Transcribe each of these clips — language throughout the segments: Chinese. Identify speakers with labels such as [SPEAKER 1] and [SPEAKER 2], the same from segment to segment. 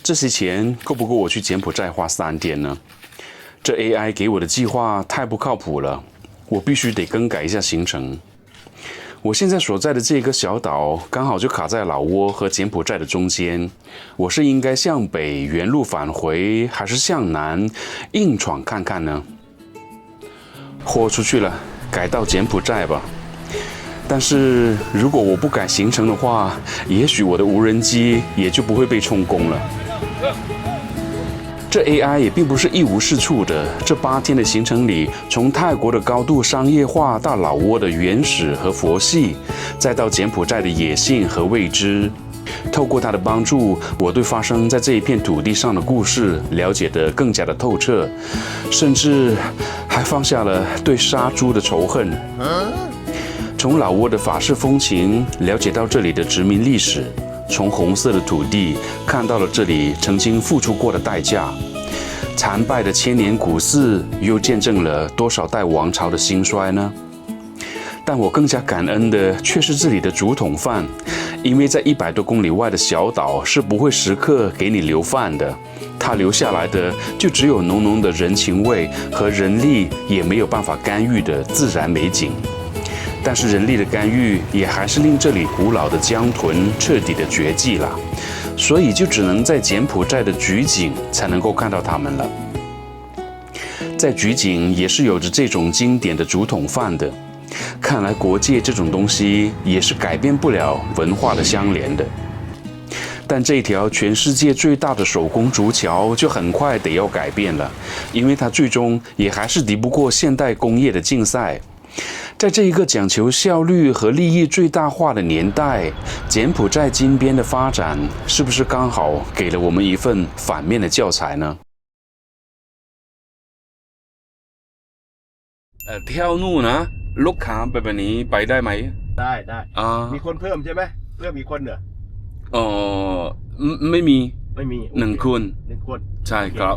[SPEAKER 1] 这些钱够不够我去柬埔寨花3天呢？这 AI 给我的计划太不靠谱了，我必须得更改一下行程。我现在所在的这个小岛刚好就卡在老挝和柬埔寨的中间，我是应该向北原路返回，还是向南硬闯看看呢？豁出去了，改到柬埔寨吧。但是如果我不改行程的话，也许我的无人机也就不会被充公了。这 AI 也并不是一无是处的。这8天的行程里，从泰国的高度商业化到老挝的原始和佛系，再到柬埔寨的野性和未知，透过它的帮助，我对发生在这一片土地上的故事了解得更加的透彻，甚至还放下了对杀猪的仇恨。从老挝的法式风情了解到这里的殖民历史，从红色的土地看到了这里曾经付出过的代价，残败的千年古寺又见证了多少代王朝的兴衰呢？但我更加感恩的却是这里的竹筒饭，因为在100多公里外的小岛是不会时刻给你留饭的，它留下来的就只有浓浓的人情味和人力也没有办法干预的自然美景。但是人力的干预也还是令这里古老的江豚彻底的绝迹了，所以就只能在柬埔寨的菊井才能够看到它们了。在菊井也是有着这种经典的竹筒饭的，看来国界这种东西也是改变不了文化的相连的。但这条全世界最大的手工竹桥就很快得要改变了，因为它最终也还是敌不过现代工业的竞赛。在这一个讲求效率和利益最大化的年代，柬埔寨金边的发展是不是刚好给了我们一份反面的教材呢？เที่ยวนู่นนะลูกค้าแบบนี้ไปได้ไหม
[SPEAKER 2] ได้มีคนเพิ่มใช่ไหมเพิ่มอีกคนเหรอ
[SPEAKER 1] ไม่มี
[SPEAKER 2] 1คน
[SPEAKER 1] ใช่ครับ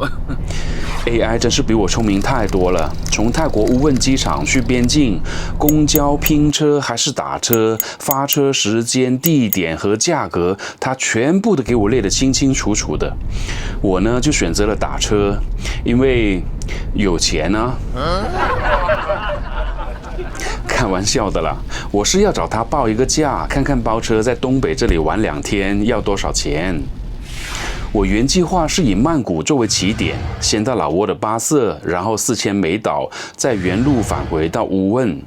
[SPEAKER 1] AI 真是比我聪明太多了。从泰国乌汶机场去边境，公交、拼车还是打车，发车时间、地点和价格，它全部都给我列得清清楚楚的。我呢就选择了打车，因为有钱啊。开玩笑的啦，我是要找他报一个价，看看包车在东北这里玩2天要多少钱。我原计划是以曼谷作为起点，先到老挝的巴色，然后4千美岛，再原路返回到乌汶。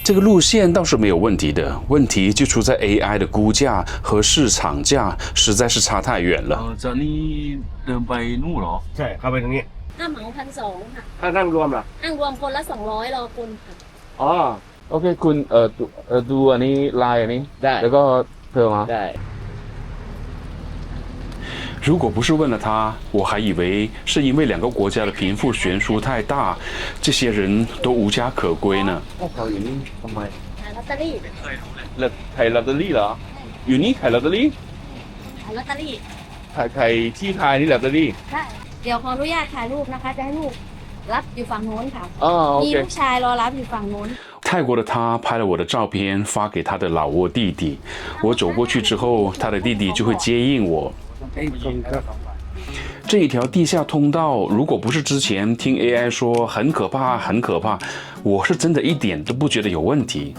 [SPEAKER 1] 这个路线倒是没有问题的，问题就出在 AI 的估价和市场价实在是差太远了。
[SPEAKER 3] จากนี้เดินไปนู่นเหรอ
[SPEAKER 2] ใช่เข้าไปตรงนี้
[SPEAKER 4] เหมา1,200ค่ะ
[SPEAKER 2] ถ้านั่งรวมล่ะ
[SPEAKER 4] นั่งรวมคนละ200รอคุณค่ะ
[SPEAKER 2] อ๋อ
[SPEAKER 3] โอเคคุณดูอันนี้ไลน์อันนี้
[SPEAKER 2] ได้
[SPEAKER 3] แล้วก็เธอมา
[SPEAKER 2] ได้
[SPEAKER 1] 如果不是问了他，我还以为是因为2个国家的贫富悬殊太大，这些人都无家可归呢。
[SPEAKER 3] เขาอยู่นี่ทำไม
[SPEAKER 4] ขายลอตเตอรี่
[SPEAKER 3] ขายลอตเตอรี่เหรออยู่นี่ขายลอตเตอรี่
[SPEAKER 4] ขายลอตเตอรี่
[SPEAKER 3] ขายที่ขายนี่ลอตเตอรี่
[SPEAKER 4] ใช่เดี๋ยวขออนุญาตถ่ายรูปนะคะจะให้ลูกรับอยู่ฝั่งโน้นค่ะ
[SPEAKER 3] โอ
[SPEAKER 4] มี
[SPEAKER 3] เค
[SPEAKER 4] ลูกชายรอรับอยู่ฝั่งโน้น
[SPEAKER 1] 泰国的他拍了我的照片发给他的老挝弟弟，我走过去之后，他的弟弟就会接应我。这一条地下通道，如果不是之前听 AI 说很可怕很可怕，我是真的一点都不觉得有问题。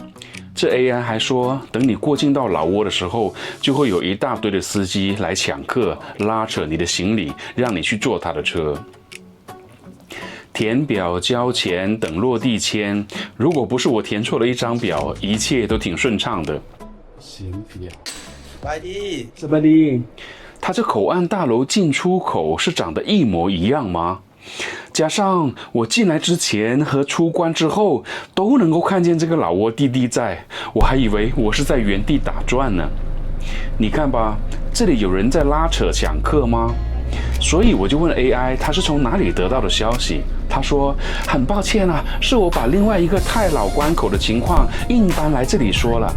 [SPEAKER 1] 这 AI 还说，等你过境到老挝的时候，就会有一大堆的司机来抢客，拉扯你的行李，让你去坐他的车。填表、交钱等落地签，如果不是我填错了一张表，一切都挺顺畅的。
[SPEAKER 2] 行表
[SPEAKER 3] สบายดี
[SPEAKER 1] 它这口岸大楼进出口是长得一模一样吗？加上我进来之前和出关之后都能够看见这个老挝弟弟在，我还以为我是在原地打转呢。你看吧，这里有人在拉扯抢客吗？所以我就问 AI 他是从哪里得到的消息，他说很抱歉啊，是我把另外一个泰老关口的情况硬搬来这里说了。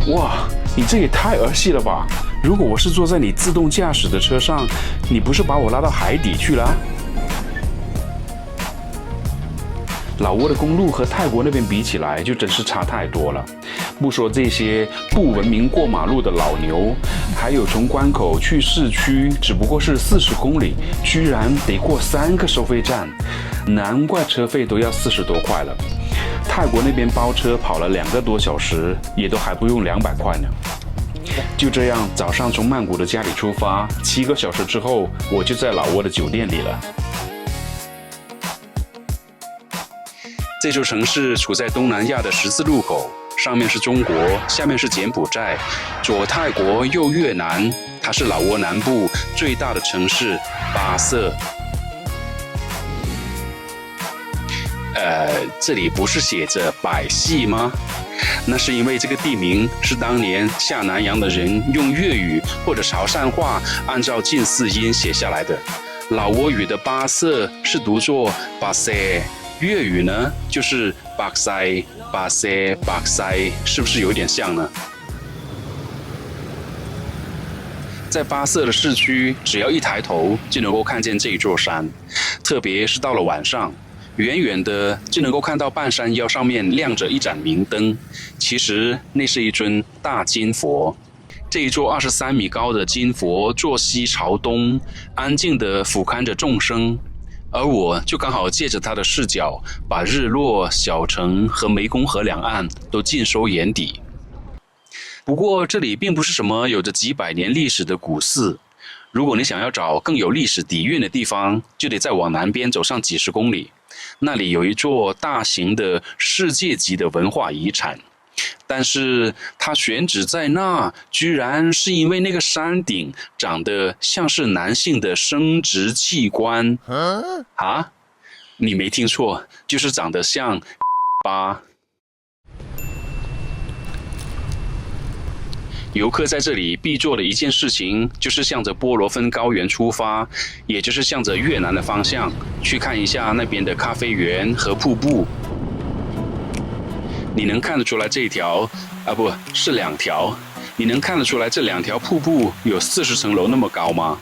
[SPEAKER 1] 哇，你这也太儿戏了吧！如果我是坐在你自动驾驶的车上，你不是把我拉到海底去了？老挝的公路和泰国那边比起来，就真是差太多了。不说这些不文明过马路的老牛，还有从关口去市区只不过是40公里，居然得过3个收费站，难怪车费都要40多块了。泰国那边包车跑了2个多小时，也都还不用200块呢。就这样，早上从曼谷的家里出发，7个小时之后，我就在老挝的酒店里了。这座城市处在东南亚的十字路口，上面是中国，下面是柬埔寨，左泰国，右越南。它是老挝南部最大的城市巴色。这里不是写着百戏吗？那是因为这个地名是当年下南洋的人用粤语或者潮汕话按照近似音写下来的。老挝语的巴色是读作巴塞，粤语呢就是巴塞，巴塞，巴塞，是不是有点像呢？在巴色的市区，只要一抬头就能够看见这座山，特别是到了晚上。远远的就能够看到半山腰上面亮着一盏明灯，其实那是一尊大金佛。这一座23米高的金佛坐西朝东，安静地俯瞰着众生，而我就刚好借着它的视角，把日落、小城和湄公河两岸都尽收眼底。不过这里并不是什么有着几百年历史的古寺，如果你想要找更有历史底蕴的地方，就得再往南边走上几十公里。那里有一座大型的世界级的文化遗产，但是它选址在那，居然是因为那个山顶长得像是男性的生殖器官。啊？你没听错，就是长得像吧。游客在这里必做的一件事情，就是向着波罗芬高原出发，也就是向着越南的方向，去看一下那边的咖啡园和瀑布。你能看得出来这一条不是2条，你能看得出来这2条瀑布有40层楼那么高吗？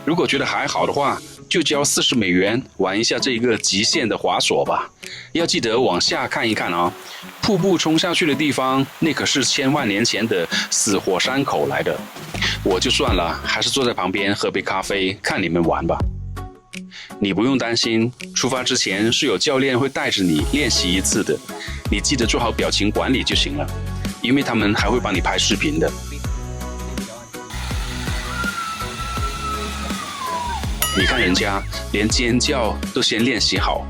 [SPEAKER 1] 如果觉得还好的话，就交40美元玩一下这个极限的滑索吧。要记得往下看一看哦，瀑布冲下去的地方，那可是千万年前的死火山口来的。我就算了，还是坐在旁边喝杯咖啡，看你们玩吧。你不用担心，出发之前是有教练会带着你练习一次的，你记得做好表情管理就行了，因为他们还会帮你拍视频的。你看人家连尖叫都先练习好。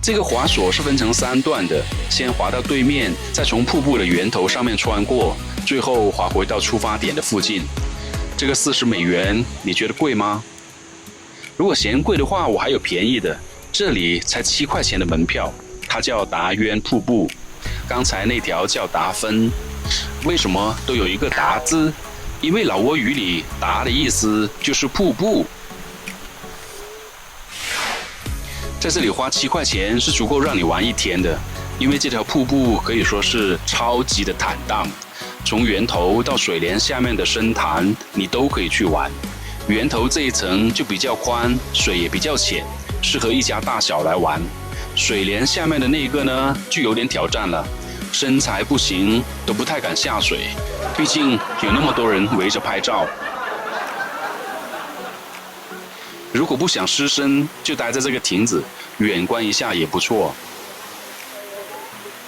[SPEAKER 1] 这个滑索是分成3段的，先滑到对面，再从瀑布的源头上面穿过，最后滑回到出发点的附近。这个40美元，你觉得贵吗？如果嫌贵的话，我还有便宜的，这里才7块钱的门票，它叫达渊瀑布。刚才那条叫达芬，为什么都有一个达字？因为老挝语里达的意思就是瀑布。在这里花7块钱是足够让你玩1天的，因为这条瀑布可以说是超级的坦荡，从源头到水帘下面的深潭，你都可以去玩。源头这一层就比较宽，水也比较浅，适合一家大小来玩。水帘下面的那个呢，就有点挑战了，身材不行都不太敢下水，毕竟有那么多人围着拍照。如果不想失身，就待在这个亭子，远观一下也不错。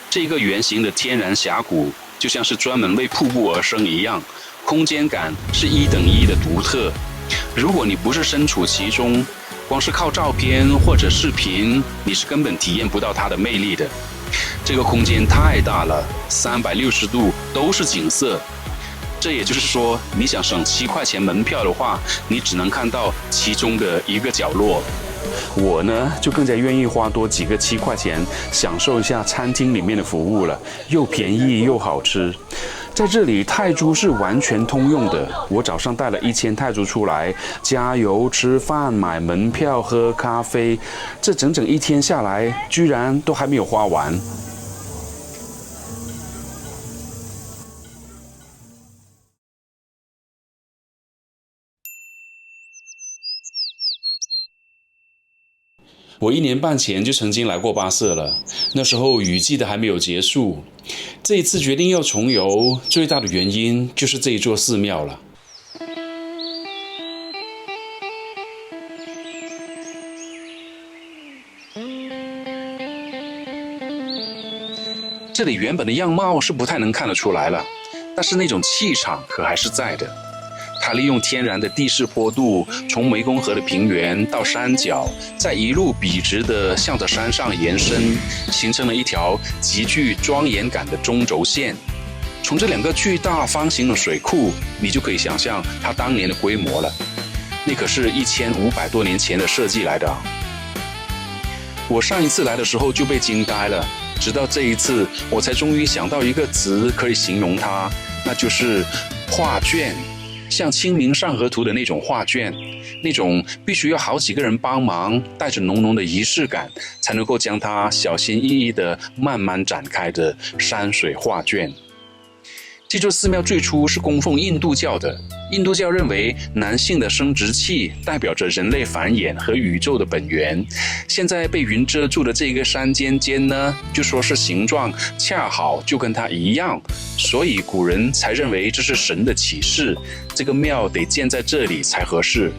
[SPEAKER 1] 这个圆形的天然峡谷，就像是专门为瀑布而生一样，空间感是1等1的独特。如果你不是身处其中，光是靠照片或者视频，你是根本体验不到它的魅力的。这个空间太大了，360度都是景色。这也就是说，你想省7块钱门票的话，你只能看到其中的一个角落。我呢，就更加愿意花多几个7块钱，享受一下餐厅里面的服务了，又便宜又好吃。在这里，泰铢是完全通用的。我早上带了1000泰铢出来，加油、吃饭、买门票、喝咖啡，这整整1天下来，居然都还没有花完。我1年半前就曾经来过巴色了，那时候雨季的还没有结束。这一次决定要重游，最大的原因就是这一座寺庙了。这里原本的样貌是不太能看得出来了，但是那种气场可还是在的。它利用天然的地势坡度，从湄公河的平原到山脚，再一路笔直地向着山上延伸，形成了一条极具庄严感的中轴线。从这2个巨大方形的水库，你就可以想象它当年的规模了。那可是1500多年前的设计来的。我上一次来的时候就被惊呆了，直到这一次，我才终于想到一个词可以形容它，那就是画卷。像《清明上河图》的那种画卷，那种必须要好几个人帮忙，带着浓浓的仪式感，才能够将它小心翼翼地慢慢展开的山水画卷。这座寺庙最初是供奉印度教的，印度教认为男性的生殖器代表着人类繁衍和宇宙的本源。现在被云遮住的这个山尖呢，就说是形状恰好就跟它一样，所以古人才认为这是神的启示，这个庙得建在这里才合适。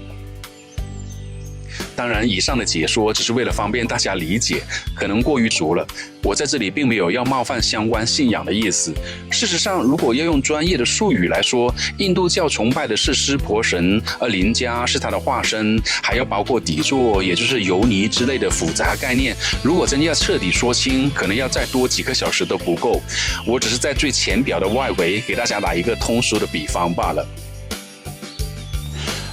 [SPEAKER 1] 当然，以上的解说只是为了方便大家理解，可能过于俗了。我在这里并没有要冒犯相关信仰的意思。事实上，如果要用专业的术语来说，印度教崇拜的是湿婆神，而林伽是他的化身，还要包括底座，也就是油泥之类的复杂概念。如果真要彻底说清，可能要再多几个小时都不够。我只是在最浅表的外围给大家打一个通俗的比方罢了。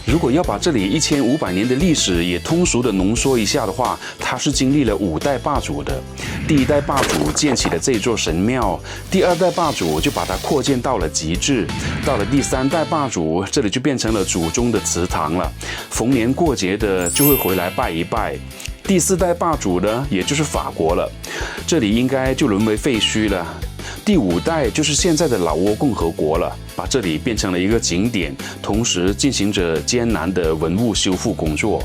[SPEAKER 1] 如果要把这里1500年的历史也通俗的浓缩一下的话，它是经历了5代霸主的。第1代霸主建起了这座神庙，第2代霸主就把它扩建到了极致，到了第3代霸主，这里就变成了祖宗的祠堂了。逢年过节的就会回来拜一拜。第4代霸主呢，也就是法国了，这里应该就沦为废墟了。第5代就是现在的老挝共和国了，把这里变成了一个景点，同时进行着艰难的文物修复工作。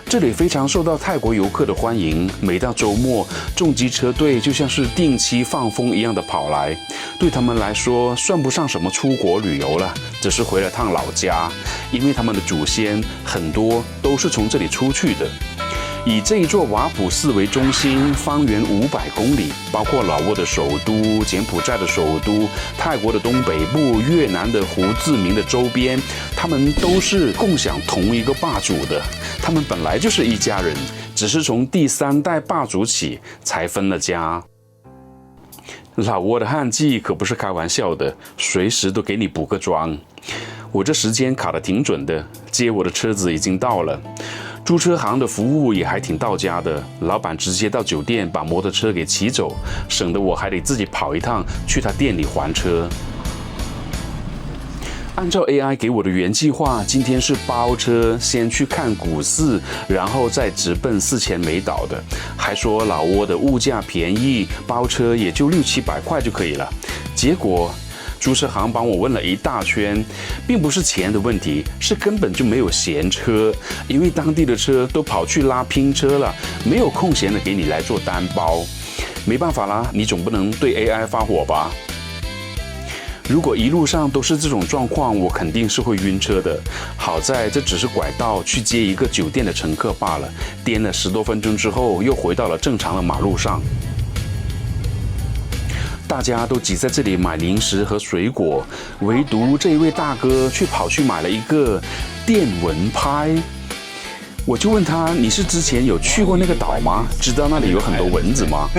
[SPEAKER 1] 这里非常受到泰国游客的欢迎，每到周末，重机车队就像是定期放风一样的跑来。对他们来说，算不上什么出国旅游了，只是回了趟老家，因为他们的祖先很多都是从这里出去的。以这一座瓦普寺为中心，方圆500公里，包括老挝的首都、柬埔寨的首都、泰国的东北部、越南的胡志明的周边，他们都是共享同一个霸主的。他们本来就是一家人，只是从第3代霸主起才分了家。老挝的旱季可不是开玩笑的，随时都给你补个妆。我这时间卡得挺准的，接我的车子已经到了。租车行的服务也还挺到家的，老板直接到酒店把摩托车给骑走，省得我还得自己跑一趟去他店里还车。按照 AI 给我的原计划，今天是包车先去看古寺，然后再直奔4000美岛的。还说老挝的物价便宜，包车也就600-700块就可以了。结果租车行帮我问了一大圈，并不是钱的问题，是根本就没有闲车，因为当地的车都跑去拉拼车了，没有空闲的给你来做单包。没办法啦，你总不能对 AI 发火吧？如果一路上都是这种状况，我肯定是会晕车的。好在这只是拐道去接一个酒店的乘客罢了，颠了10多分钟之后，又回到了正常的马路上。大家都挤在这里买零食和水果，唯独这一位大哥却跑去买了一个电蚊拍。我就问他，你是之前有去过那个岛吗？知道那里有很多蚊子吗？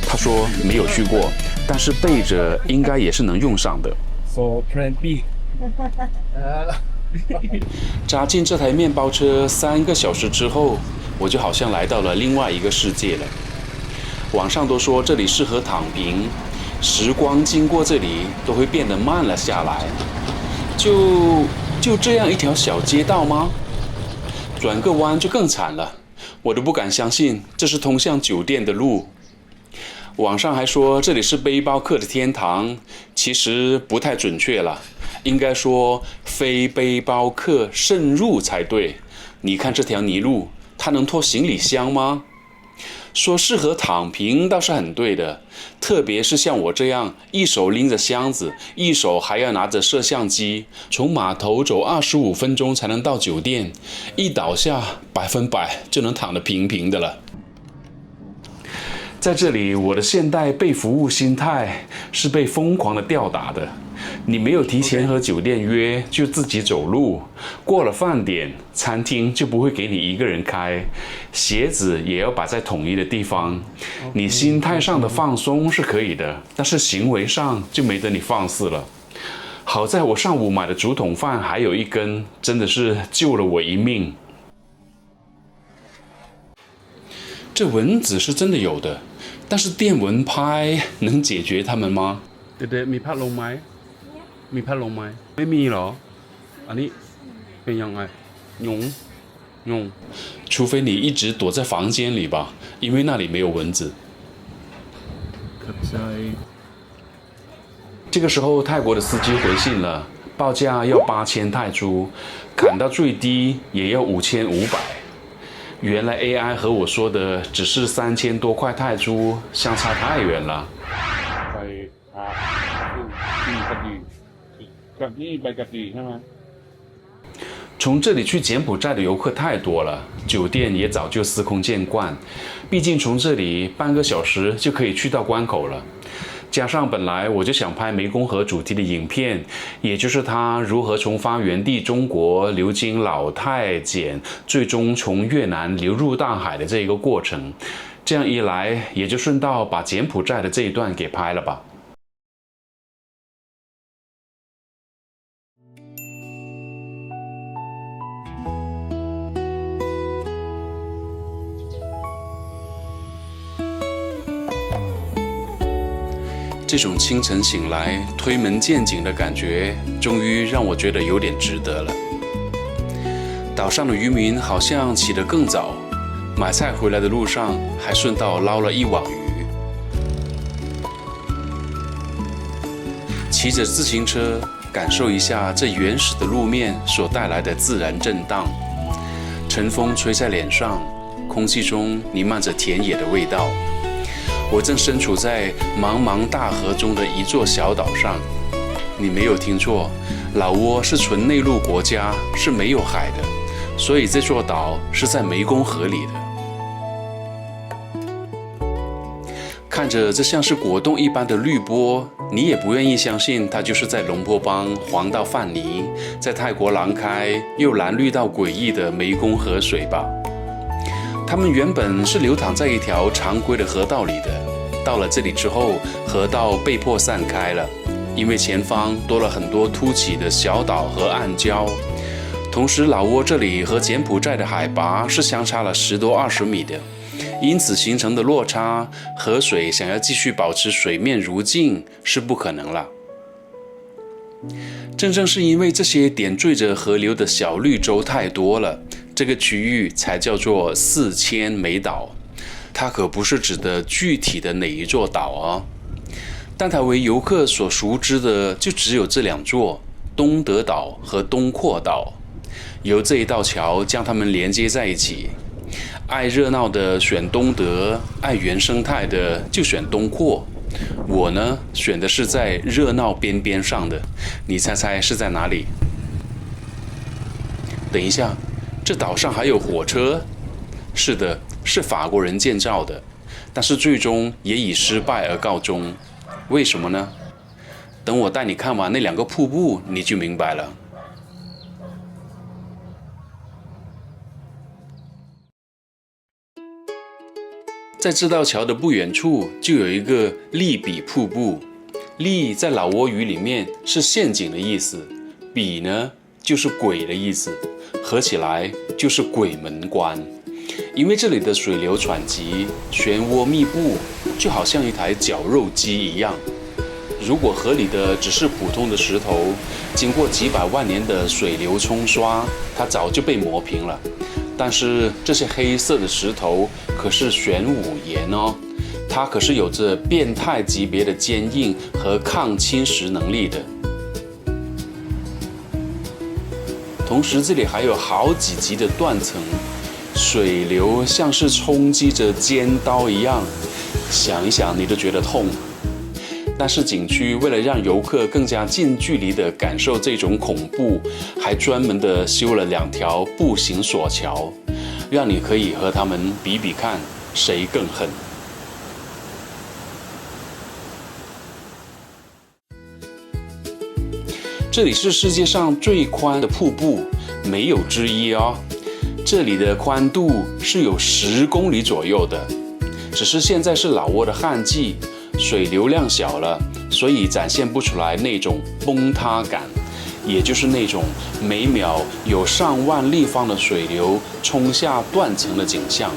[SPEAKER 1] 他说没有去过，但是备着应该也是能用上的。
[SPEAKER 2] So Plan B。
[SPEAKER 1] 扎进这台面包车3个小时之后，我就好像来到了另外一个世界了。网上都说这里适合躺平，时光经过这里都会变得慢了下来。就这样一条小街道吗？转个弯就更惨了，我都不敢相信这是通向酒店的路。网上还说这里是背包客的天堂，其实不太准确了，应该说非背包客慎入才对。你看这条泥路，它能拖行李箱吗？说适合躺平倒是很对的，特别是像我这样一手拎着箱子，一手还要拿着摄像机，从码头走25分钟才能到酒店，一倒下100%就能躺得平平的了。在这里，我的现代被服务心态是被疯狂的吊打的。你没有提前和酒店约，就自己走路。过了饭点，餐厅就不会给你一个人开，鞋子也要摆在统一的地方。你心态上的放松是可以的，但是行为上就没得你放肆了。好在我上午买的竹筒饭还有1根，真的是救了我一命。这蚊子是真的有的，但是电蚊拍能解决它们吗？
[SPEAKER 3] เด็กๆมีพัดลมไหมมีพัดลมไหมไม่มีเหรออันนี้เป็นยังไงยุง
[SPEAKER 1] 除非你一直躲在房间里吧，因为那里没有蚊子。这个时候，泰国的司机回信了，报价要8000泰铢，砍到最低也要5500。原来 AI 和我说的只是3000多块泰铢，相差太远了。
[SPEAKER 3] ไปที่กระบี่กับนี่ไปกระบี่ใช่ไหม？
[SPEAKER 1] 从这里去柬埔寨的游客太多了，酒店也早就司空见惯。毕竟从这里半个小时就可以去到关口了。加上本来我就想拍湄公河主题的影片，也就是他如何从发源地中国流经老泰柬，最终从越南流入大海的这一个过程。这样一来，也就顺道把柬埔寨的这一段给拍了吧。这种清晨醒来推门见景的感觉，终于让我觉得有点值得了。岛上的渔民好像起得更早，买菜回来的路上还顺道捞了1网鱼。骑着自行车，感受一下这原始的路面所带来的自然震荡。晨风吹在脸上，空气中弥漫着田野的味道。我正身处在茫茫大河中的一座小岛上，你没有听错，老挝是纯内陆国家，是没有海的，所以这座岛是在湄公河里的。看着这像是果冻一般的绿波，你也不愿意相信它就是在龙坡邦黄到泛泥，在泰国廊开又蓝绿到诡异的湄公河水吧。它们原本是流淌在一条常规的河道里的，到了这里之后，河道被迫散开了，因为前方多了很多凸起的小岛和暗礁。同时，老挝这里和柬埔寨的海拔是相差了10多20米的，因此形成的落差，河水想要继续保持水面如镜是不可能了。正是因为这些点缀着河流的小绿洲太多了，这个区域才叫做4000美岛。它可不是指的具体的哪一座岛啊，但它为游客所熟知的就只有这2座，东德岛和东廓岛。由这一道桥将它们连接在一起。爱热闹的选东德，爱原生态的就选东廓。我呢，选的是在热闹边边上的，你猜猜是在哪里？等一下，这岛上还有火车？是的，是法国人建造的，但是最终也以失败而告终。为什么呢？等我带你看完那2个瀑布，你就明白了。在这道桥的不远处，就有一个利比瀑布。利在老挝语里面是陷阱的意思，比呢就是鬼的意思，合起来就是鬼门关。因为这里的水流湍急，漩涡密布，就好像一台绞肉机一样。如果河里的只是普通的石头，经过几百万年的水流冲刷，它早就被磨平了。但是这些黑色的石头可是玄武岩哦，它可是有着变态级别的坚硬和抗侵蚀能力的。同时这里还有好几级的断层，水流像是冲击着尖刀一样，想一想你都觉得痛。但是景区为了让游客更加近距离地感受这种恐怖，还专门地修了2条步行索桥，让你可以和他们比比看谁更狠。这里是世界上最宽的瀑布，没有之一哦。这里的宽度是有10公里左右的，只是现在是老挝的旱季，水流量小了，所以展现不出来那种崩塌感，也就是那种每秒有上万立方的水流冲下断层的景象。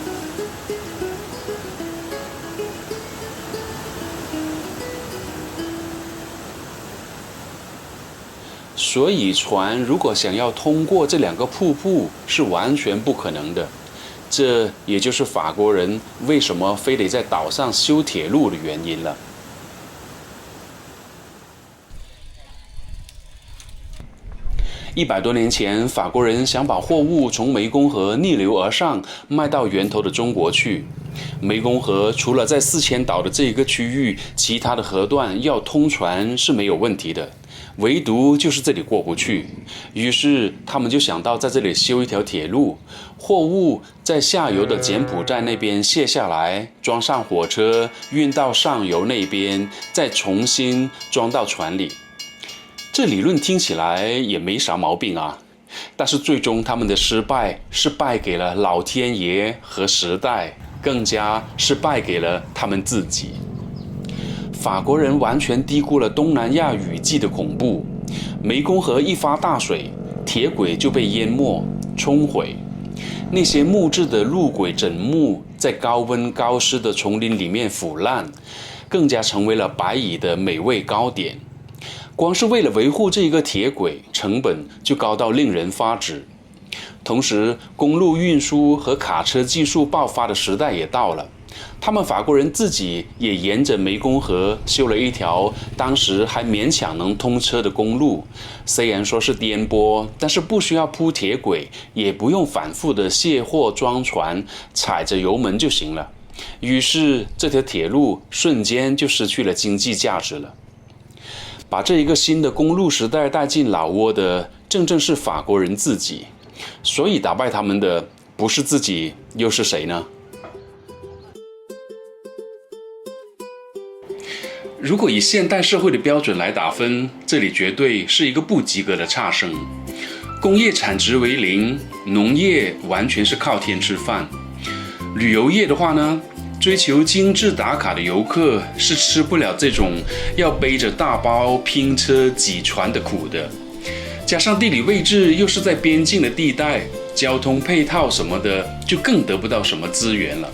[SPEAKER 1] 所以船如果想要通过这2个瀑布是完全不可能的，这也就是法国人为什么非得在岛上修铁路的原因了。100多年前，法国人想把货物从湄公河逆流而上卖到源头的中国去。湄公河除了在4000岛的这个区域，其他的河段要通船是没有问题的，唯独就是这里过不去。于是他们就想到在这里修一条铁路，货物在下游的柬埔寨那边卸下来，装上火车运到上游那边，再重新装到船里。这理论听起来也没啥毛病啊，但是最终他们的失败是败给了老天爷和时代，更加是败给了他们自己。法国人完全低估了东南亚雨季的恐怖，湄公河一发大水，铁轨就被淹没冲毁，那些木质的路轨枕木在高温高湿的丛林里面腐烂，更加成为了白蚁的美味糕点。光是为了维护这个铁轨，成本就高到令人发指。同时，公路运输和卡车技术爆发的时代也到了。他们法国人自己也沿着湄公河修了一条当时还勉强能通车的公路，虽然说是颠簸，但是不需要铺铁轨，也不用反复的卸货装船，踩着油门就行了。于是这条铁路瞬间就失去了经济价值了。把这一个新的公路时代带进老挝的，正正是法国人自己。所以打败他们的不是自己又是谁呢？如果以现代社会的标准来打分，这里绝对是一个不及格的差生。工业产值为0，农业完全是靠天吃饭。旅游业的话呢，追求精致打卡的游客是吃不了这种要背着大包拼车挤船的苦的。加上地理位置又是在边境的地带，交通配套什么的就更得不到什么资源了。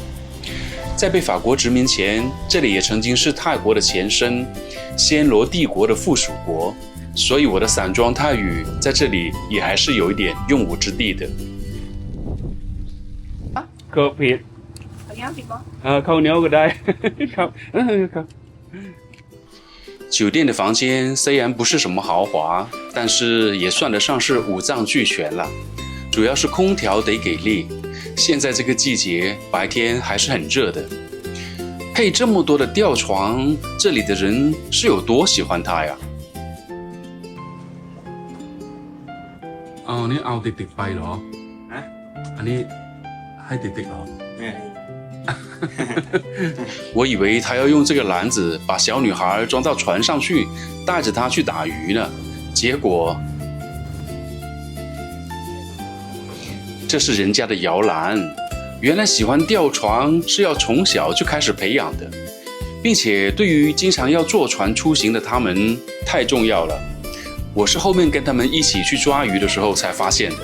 [SPEAKER 1] 在被法国殖民前，这里也曾经是泰国的前身，暹罗帝国的附属国，所以我的散装泰语在这里也还是有一点用武之地的。
[SPEAKER 3] ก็ผิดข้าวเหนียวก็ได้ครับครับ
[SPEAKER 1] 酒店的房间虽然不是什么豪华，但是也算得上是五脏俱全了。主要是空调得给力，现在这个季节白天还是很热的。配这么多的吊床，这里的人是有多喜欢它呀？
[SPEAKER 3] อันนี้เอาติดๆไปเหรอฮะอันนี้ให้ติดๆเหรอ
[SPEAKER 1] 我以为他要用这个篮子把小女孩装到船上去，带着她去打鱼呢。结果，这是人家的摇篮。原来喜欢吊床是要从小就开始培养的，并且对于经常要坐船出行的他们太重要了。我是后面跟他们一起去抓鱼的时候才发现的。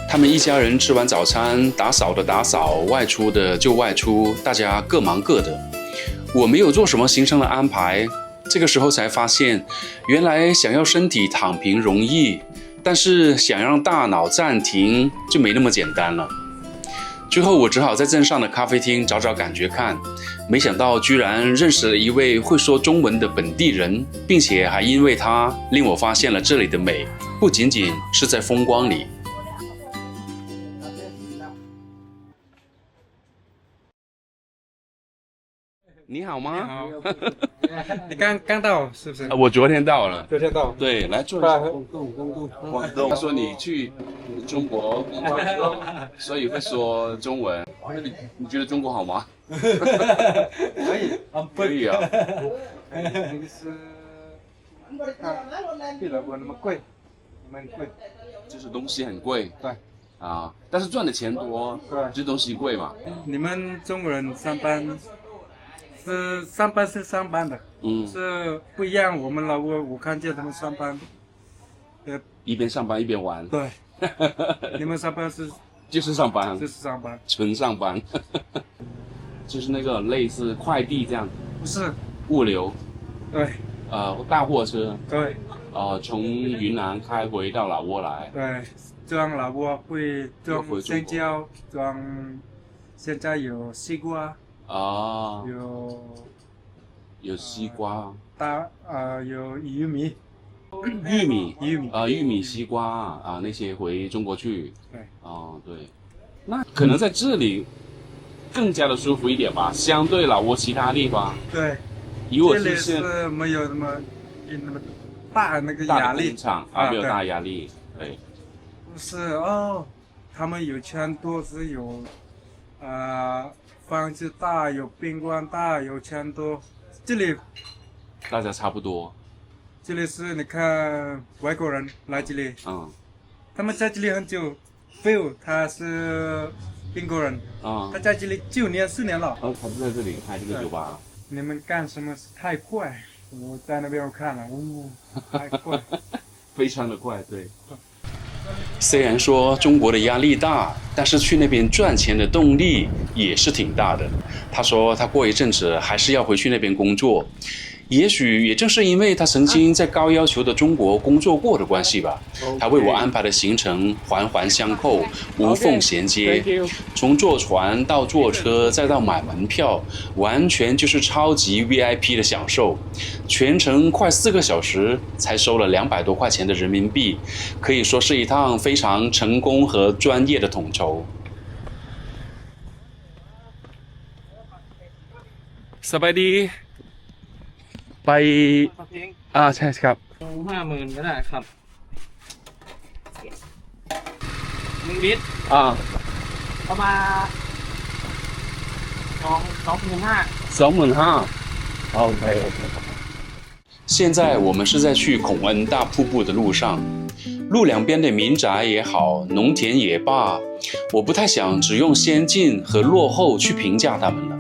[SPEAKER 1] 他们一家人吃完早餐，打扫的打扫，外出的就外出，大家各忙各的。我没有做什么行程的安排，这个时候才发现，原来想要身体躺平容易，但是想让大脑暂停就没那么简单了。最后我只好在镇上的咖啡厅找找感觉看，没想到居然认识了一位会说中文的本地人，并且还因为他令我发现了这里的美，不仅仅是在风光里。
[SPEAKER 3] 你好吗？
[SPEAKER 5] 好，你刚到是不是？
[SPEAKER 3] 我昨天到了。
[SPEAKER 5] 昨天到。
[SPEAKER 3] 对，来坐一下。他说你去中国工作，所以会说中文。你觉得中国好吗？
[SPEAKER 5] 可以，
[SPEAKER 3] 可以啊。
[SPEAKER 5] 那个是，比老婆那么贵，蛮贵。
[SPEAKER 3] 就是东西很贵。
[SPEAKER 5] 对。
[SPEAKER 3] 啊，但是赚的钱多，
[SPEAKER 5] 对，
[SPEAKER 3] 这东西贵嘛。
[SPEAKER 5] 你们中国人上班是上班的，是不一样。我们老挝，我看见他们上班，
[SPEAKER 3] 一边上班一边玩。
[SPEAKER 5] 对，你们上班
[SPEAKER 3] 就是上班，
[SPEAKER 5] 就是上班，
[SPEAKER 3] 纯上班，就是那个类似快递这样。
[SPEAKER 5] 不是
[SPEAKER 3] 物流。
[SPEAKER 5] 对。
[SPEAKER 3] 大货车。
[SPEAKER 5] 对。
[SPEAKER 3] 从云南开回到老挝来。
[SPEAKER 5] 对。装老挝会装香蕉，装现在有西瓜，
[SPEAKER 3] 有西瓜，
[SPEAKER 5] 有玉米，
[SPEAKER 3] 玉米、西瓜那些回中国去。
[SPEAKER 5] 对。
[SPEAKER 3] 对，那可能在这里更加的舒服一点吧，相对老挝其他地方。
[SPEAKER 5] 对。
[SPEAKER 3] 这
[SPEAKER 5] 里是没有那么大那个压力，
[SPEAKER 3] 没有大压力。对。
[SPEAKER 5] 是他们有钱多是有，房子大，有宾馆大，有钱多。这里
[SPEAKER 3] 大家差不多。
[SPEAKER 5] 这里是你看外国人来这里，他们在这里很久。Phil 他是英国人，他在这里9年4年了。
[SPEAKER 3] 他就在这里开这个酒吧。
[SPEAKER 5] 你们干什么太快？我在那边我看了，太快，
[SPEAKER 3] 非常的快，对。虽然说中国的压力大，但是去那边赚钱的动力也是挺大的。他说他过一阵子还是要回去那边工作，也许也正是因为他曾经在高要求的中国工作过的关系吧，他为我安排的行程环环相扣，无缝衔接，从坐船到坐车再到买门票，完全就是超级 VIP 的享受。全程快4个小时才收了200多块钱的人民币，可以说是一趟非常成功和专业的统筹。สบายดีไปใช่ครับ
[SPEAKER 6] 50,000ก็ได้ครับ1 ลิตรประมาณ25,000
[SPEAKER 3] OK。现在我们是在去孔恩大瀑布的路上，路两边的民宅也好，农田也罢，我不太想只用先进和落后去评价他们了。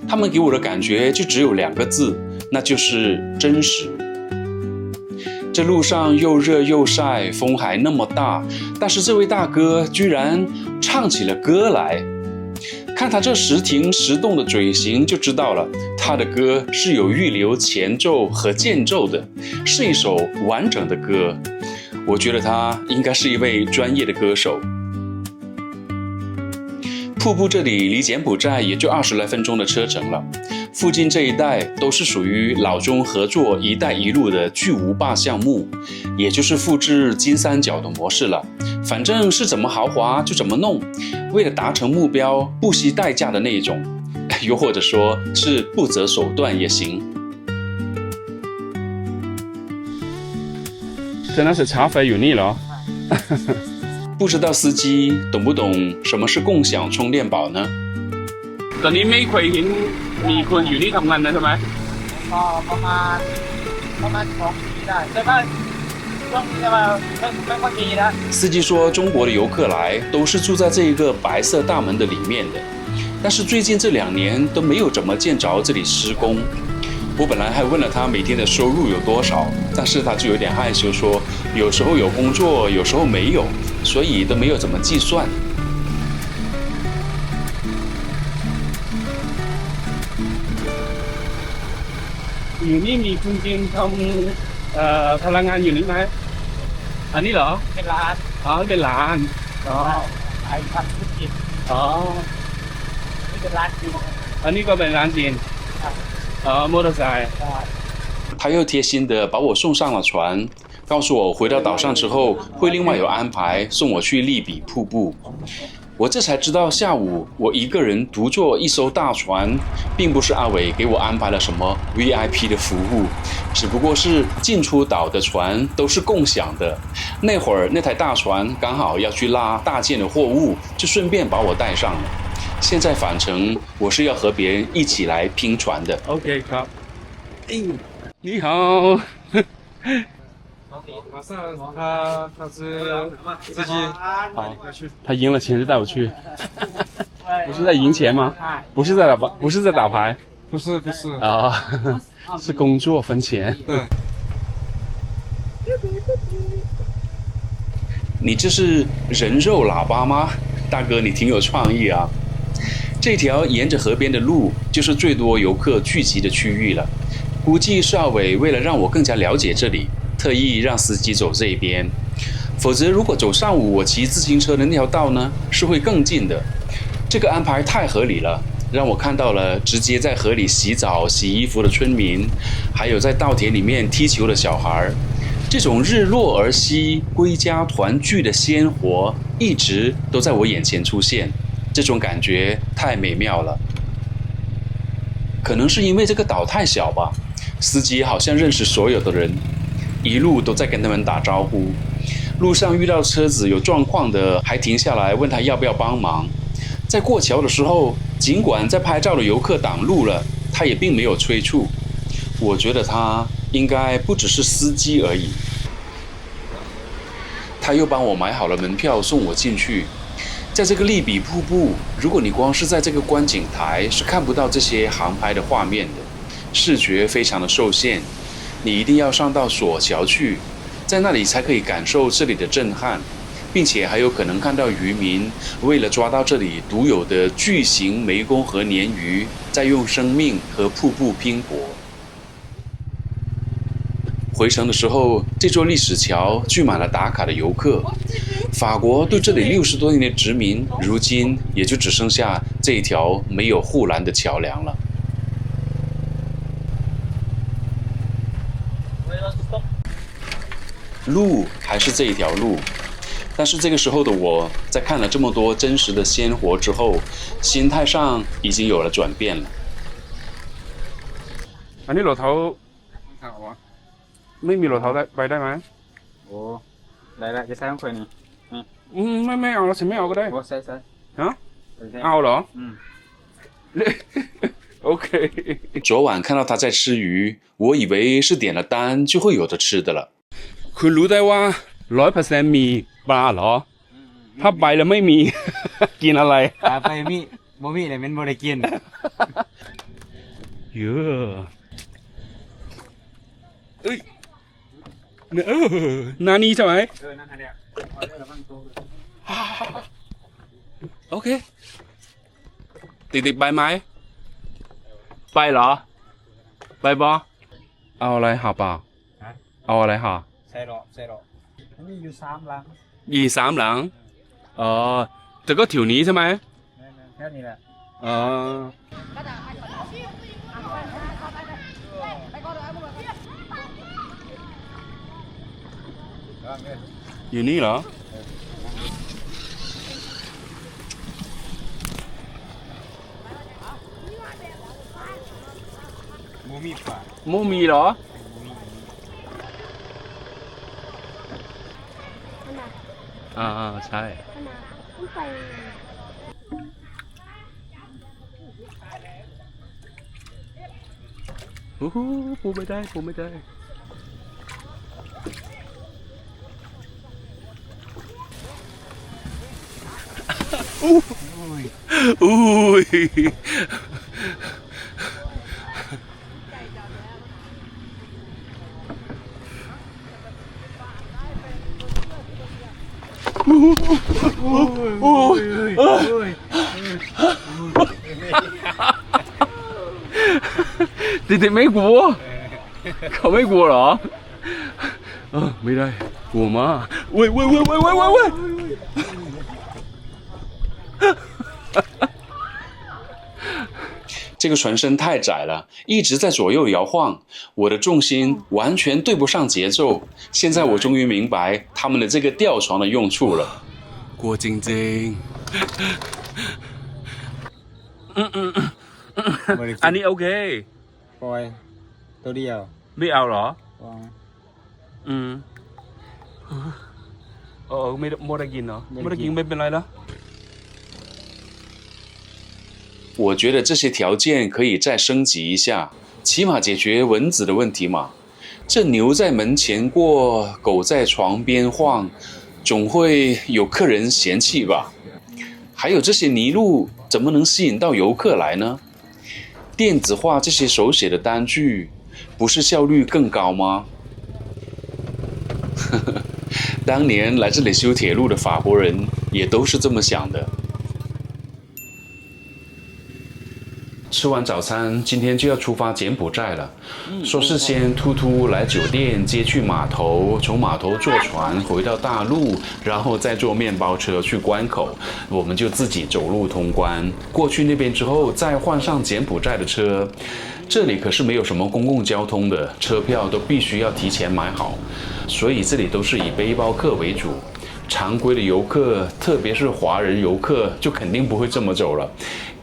[SPEAKER 3] 他们给我的感觉就只有2个字，那就是真实。这路上又热又晒，风还那么大，但是这位大哥居然唱起了歌来。看他这时停时动的嘴型就知道了，他的歌是有预留前奏和间奏的，是一首完整的歌。我觉得他应该是一位专业的歌手。瀑布这里离柬埔寨也就20来分钟的车程了，附近这一带都是属于老中合作“一带一路”的巨无霸项目，也就是复制金三角的模式了。反正是怎么豪华就怎么弄，为了达成目标不惜代价的那种，又或者说是不择手段也行。
[SPEAKER 1] 真的是茶费有腻了。
[SPEAKER 3] 不知道司機懂不懂什麼是共享充電寶呢？
[SPEAKER 1] ตอนนี้ไม่เคยเห็นมีคนอยู่นี่ทำงานนะใช่ไหม
[SPEAKER 6] ประมาณ2 ปีได้แต่ว่าช่วงนี้ไม่ค่อยมีนะ。
[SPEAKER 3] 司机说中国的游客来都是住在这一个白色大门的里面的，但是最近这2年都没有怎么见着这里施工。我本来还问了他每天的收入有多少，但是他就有点害羞说有时候有工作，有时候没有，所以都没有怎么计算。
[SPEAKER 1] อยู่นี่มีคุณจินทำพลังงานอยู่นี่ไหมอันนี้เหรอ
[SPEAKER 6] เป็นร้าน
[SPEAKER 1] เป็นร้าน
[SPEAKER 6] ขายผักธุรกิจนี่เป็นร้านจีน
[SPEAKER 1] อันนี้ก็เป็นร้านจีน摩托车。
[SPEAKER 3] 他又贴心的把我送上了船，告诉我回到岛上之后会另外有安排送我去利比瀑布。我这才知道，下午我一个人独坐一艘大船，并不是阿伟给我安排了什么 VIP 的服务，只不过是进出岛的船都是共享的。那会儿那台大船刚好要去拉大件的货物，就顺便把我带上了。现在返程，我是要和别人一起来拼船的。OK， ครับ你好。
[SPEAKER 5] 马上他是自己
[SPEAKER 3] 好，他赢了钱就带我去，不是在赢钱吗？不是在打牌，
[SPEAKER 5] 不是
[SPEAKER 3] 啊，是工作分钱。
[SPEAKER 5] 对。
[SPEAKER 3] 你这是人肉喇叭吗？大哥，你挺有创意啊！这条沿着河边的路就是最多游客聚集的区域了。估计是阿伟为了让我更加了解这里，特意让司机走这边。否则，如果走上午我骑自行车的那条道呢，是会更近的。这个安排太合理了，让我看到了直接在河里洗澡、洗衣服的村民，还有在稻田里面踢球的小孩。这种日落而息、归家团聚的鲜活，一直都在我眼前出现。这种感觉太美妙了。可能是因为这个岛太小吧，司机好像认识所有的人，一路都在跟他们打招呼。路上遇到车子有状况的，还停下来问他要不要帮忙。在过桥的时候，尽管在拍照的游客挡路了，他也并没有催促。我觉得他应该不只是司机而已。他又帮我买好了门票送我进去。在这个利比瀑布，如果你光是在这个观景台，是看不到这些航拍的画面的，视觉非常的受限。你一定要上到索桥去，在那里才可以感受这里的震撼，并且还有可能看到渔民为了抓到这里独有的巨型湄公河鲶鱼，在用生命和瀑布拼搏。回程的时候，这座历史桥聚满了打卡的游客。法国对这里60多年的殖民，如今也就只剩下这一条没有护栏的桥梁了。路还是这一条路，但是这个时候的我，在看了这么多真实的鲜活之后，心态上已经有了转变了。
[SPEAKER 1] อันนี้รถเขาไม่มีรถเขาได้ไปได้ไหม
[SPEAKER 6] โอ้ได้ละจะใช้ของคนนี่
[SPEAKER 1] ไม่เอาแล้วฉันไม่เอาก็ได้
[SPEAKER 6] โอ้ใส่
[SPEAKER 1] ฮะเอาเหรอOK
[SPEAKER 3] 昨晚看到他在吃鱼，我以为是点了单就会有的吃的了。
[SPEAKER 1] คุณรู้ได้ว่า 100% มีปลาเหรอ ถ้าไปแล้วไม่มี กินอะไร
[SPEAKER 6] ไปมีบ่มีเลยมันบ่ได้กิน
[SPEAKER 1] เยอะเอ้ยนานี่ใช่ไหม
[SPEAKER 6] นั่นแหละ
[SPEAKER 1] โอเคติดไปไหมไปเหรอไปบอเอาอะไรหาเปล่าเอาอะไรหา
[SPEAKER 6] ใส่รอมันมีอยู่3หลัง
[SPEAKER 1] อี3หลังแต่ก็แถวนี้ใช่ไหม
[SPEAKER 6] แค่นี้แหละ
[SPEAKER 1] อยู่นี่เหรอ
[SPEAKER 6] บ่มีปลา
[SPEAKER 1] โมมีเหรอใช่ปูไม่ได้อุ้ยติดไม่กลัวเขาไม่กลัวเหรอไม่ได้กลัวมากเว้ย
[SPEAKER 3] 这个船身太窄了，一直在左右摇晃，我的重心完全对不上节奏。现在我终于明白他们的这个吊床的用处了。
[SPEAKER 1] กลัวจริงๆ
[SPEAKER 3] อันนี้โอเค
[SPEAKER 6] ปล่อยตัวเดียว
[SPEAKER 3] ไม่เอาเหรอ
[SPEAKER 6] วาง
[SPEAKER 3] ไม่ได้กินเหรอไม่ได้กินไม่เป็นไรแล้ว我觉得这些条件可以再升级一下，起码解决蚊子的问题嘛。这牛在门前过，狗在床边晃，总会有客人嫌弃吧？还有这些泥路怎么能吸引到游客来呢？电子化这些手写的单据，不是效率更高吗？当年来这里修铁路的法国人也都是这么想的。吃完早餐，今天就要出发柬埔寨了。说是先突突来酒店接去码头，从码头坐船回到大陆，然后再坐面包车去关口，我们就自己走路通关。过去那边之后，再换上柬埔寨的车。这里可是没有什么公共交通的，车票都必须要提前买好，所以这里都是以背包客为主。常规的游客，特别是华人游客，就肯定不会这么走了。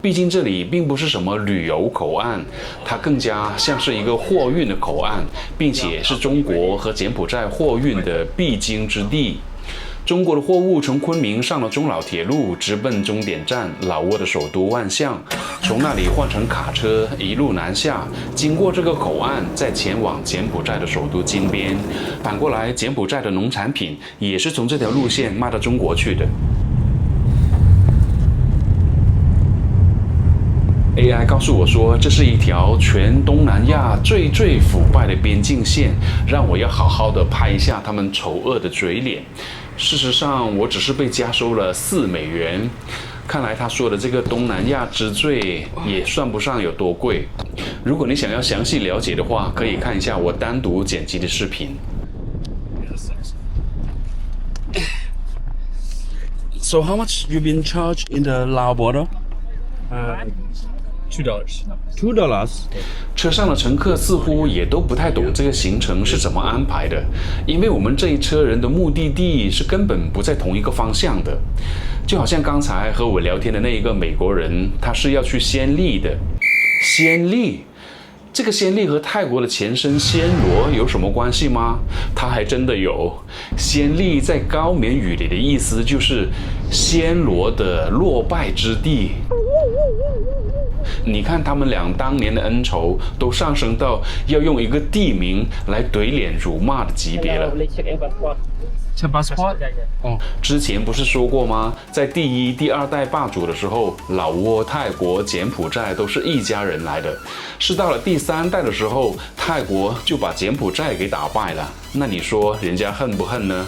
[SPEAKER 3] 毕竟这里并不是什么旅游口岸，它更加像是一个货运的口岸，并且是中国和柬埔寨货运的必经之地。中国的货物从昆明上了中老铁路，直奔终点站老挝的首都万象，从那里换成卡车一路南下，经过这个口岸，再前往柬埔寨的首都金边。反过来，柬埔寨的农产品也是从这条路线卖到中国去的。AI 告诉我说，这是一条全东南亚最腐败的边境线，让我要好好的拍一下他们丑恶的嘴脸。事实上，我只是被加收了4美元。看来他说的这个东南亚之最也算不上有多贵。如果你想要详细了解的话，可以看一下我单独剪辑的视频。So how much you been charged in the Lao border? $2. 车上的乘客似乎也都不太懂这个行程是怎么安排的，因为我们这一车人的目的地是根本不在同一个方向的。就好像刚才和我聊天的那一个美国人，他是要去暹粒的。暹粒，这个暹粒和泰国的前身暹罗有什么关系吗？它还真的有。暹粒在高棉语里的意思就是暹罗的落败之地。你看他们俩当年的恩仇都上升到要用一个地名来怼脸辱骂的级别了。之前不是说过吗？在第1、第2代霸主的时候，老挝、泰国、柬埔寨都是一家人来的。是到了第3代的时候，泰国就把柬埔寨给打败了。那你说人家恨不恨呢？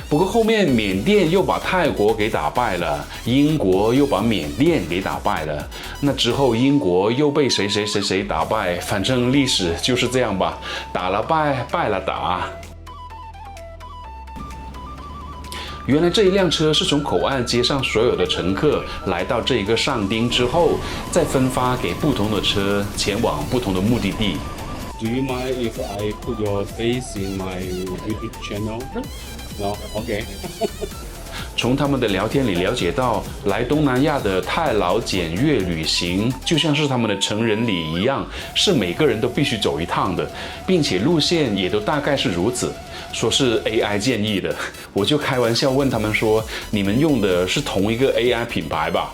[SPEAKER 3] 不过后面缅甸又把泰国给打败了，英国又把缅甸给打败了，那之后英国又被谁打败，反正历史就是这样吧，打了败，败了打。原来这一辆车是从口岸接上所有的乘客，来到这一个上町之后，再分发给不同的车，前往不同的目的地。Do you mind if I put your face in my YouTube channel? No, OK 。从他们的聊天里了解到，来东南亚的泰劳检阅旅行就像是他们的成人礼一样，是每个人都必须走一趟的，并且路线也都大概是如此。说是 AI 建议的，我就开玩笑问他们说：“你们用的是同一个 AI 品牌吧？”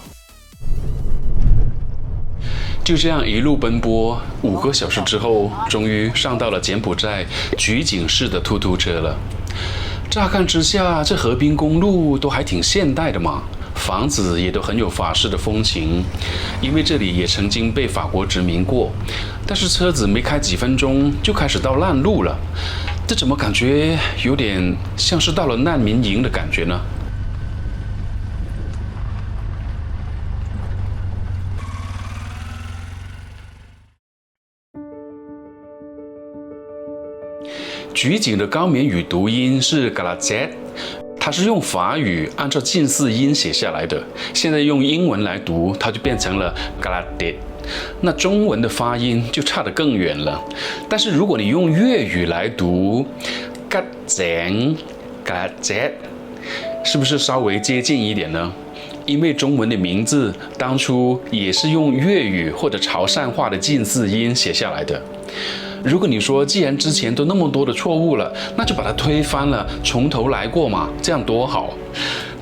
[SPEAKER 3] 就这样一路奔波，5个小时之后，终于上到了柬埔寨举景市的突突车了。乍看之下，这河滨公路都还挺现代的嘛，房子也都很有法式的风情。因为这里也曾经被法国殖民过，但是车子没开几分钟就开始到烂路了，这怎么感觉有点像是到了难民营的感觉呢？举景的高棉语读音是 Galazet， 它是用法语按照近似音写下来的，现在用英文来读，它就变成了 Galadet。那中文的发音就差得更远了。但是如果你用粤语来读 Galazet， 是不是稍微接近一点呢？因为中文的名字当初也是用粤语或者潮汕话的近似音写下来的。如果你说既然之前都那么多的错误了，那就把它推翻了，从头来过嘛，这样多好。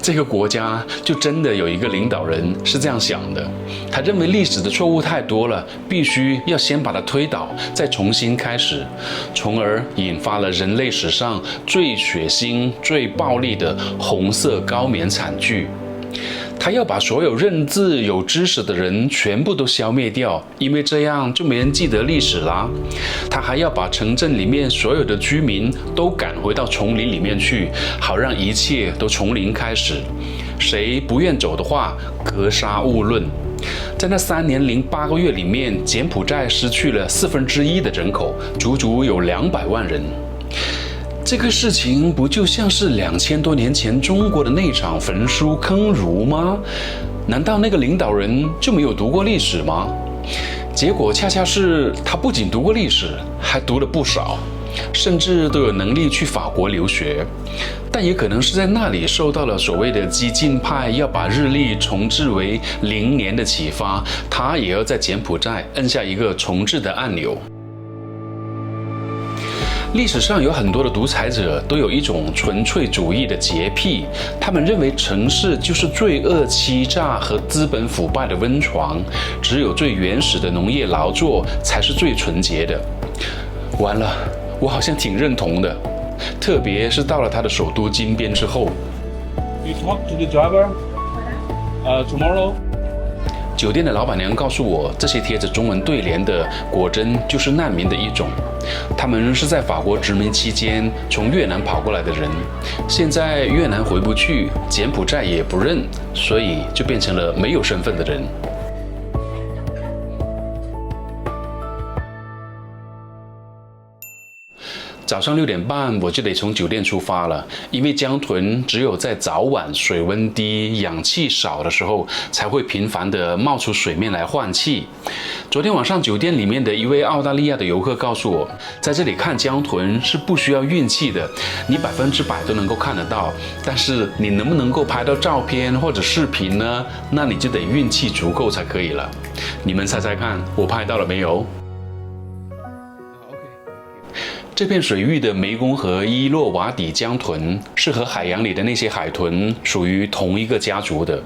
[SPEAKER 3] 这个国家就真的有一个领导人是这样想的，他认为历史的错误太多了，必须要先把它推倒，再重新开始，从而引发了人类史上最血腥、最暴力的红色高棉惨剧。他要把所有认字有知识的人全部都消灭掉，因为这样就没人记得历史啦。他还要把城镇里面所有的居民都赶回到丛林里面去，好让一切都从零开始。谁不愿走的话，格杀勿论。在那3年08个月里面，柬埔寨失去了1/4的人口，足足有200万人。这个事情不就像是2000多年前中国的那场焚书坑儒吗？难道那个领导人就没有读过历史吗？结果恰恰是他不仅读过历史，还读了不少，甚至都有能力去法国留学。但也可能是在那里受到了所谓的激进派要把日历重置为0年的启发，他也要在柬埔寨按下一个重置的按钮。历史上有很多的独裁者都有一种纯粹主义的洁癖，他们认为城市就是罪恶、欺诈和资本腐败的温床，只有最原始的农业劳作才是最纯洁的。完了，我好像挺认同的，特别是到了他的首都金边之后。
[SPEAKER 7] You talk to the driver, tomorrow.
[SPEAKER 3] 酒店的老板娘告诉我，这些贴着中文对联的果真就是难民的一种。他们是在法国殖民期间从越南跑过来的人，现在越南回不去，柬埔寨也不认，所以就变成了没有身份的人。早上6点半我就得从酒店出发了，因为江豚只有在早晚水温低、氧气少的时候才会频繁地冒出水面来换气。昨天晚上酒店里面的一位澳大利亚的游客告诉我，在这里看江豚是不需要运气的，你100%都能够看得到，但是你能不能够拍到照片或者视频呢？那你就得运气足够才可以了。你们猜猜看，我拍到了没有？这片水域的湄公河伊洛瓦底江豚是和海洋里的那些海豚属于同一个家族的，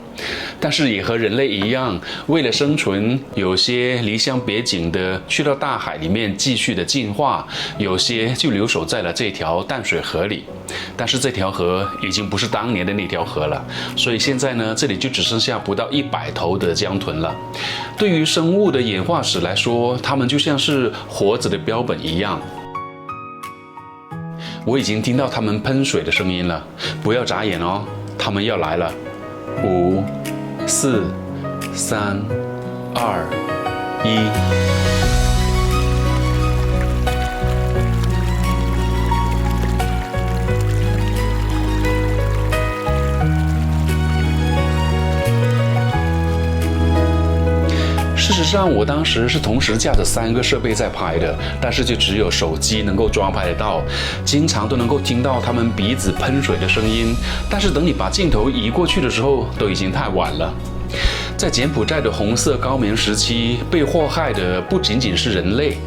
[SPEAKER 3] 但是也和人类一样，为了生存，有些离乡别井的去到大海里面继续的进化，有些就留守在了这条淡水河里。但是这条河已经不是当年的那条河了，所以现在呢，这里就只剩下不到100头的江豚了。对于生物的演化史来说，它们就像是活着的标本一样。我已经听到他们喷水的声音了，不要眨眼哦，他们要来了。5、4、3、2、1。事实上，我当时是同时架着3个设备在拍的，但是就只有手机能够抓拍得到，经常都能够听到他们鼻子喷水的声音。但是等你把镜头移过去的时候，都已经太晚了。在柬埔寨的红色高棉时期，被祸害的不仅仅是人类，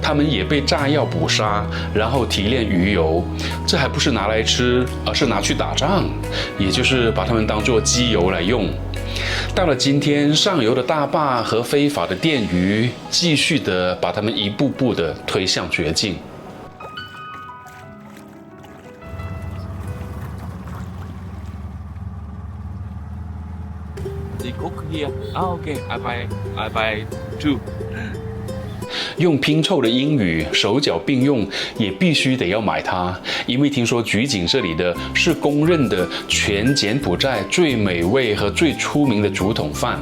[SPEAKER 3] 他们也被炸药捕杀，然后提炼鱼油。这还不是拿来吃，而是拿去打仗，也就是把它们当作机油来用。到了今天，上游的大坝和非法的电鱼继续的把他们一步步的推向绝境。
[SPEAKER 7] They cook here. Okay, I buy 2.
[SPEAKER 3] 用拼凑的英语手脚并用，也必须得要买它，因为听说菊景这里的是公认的全柬埔寨最美味和最出名的竹筒饭。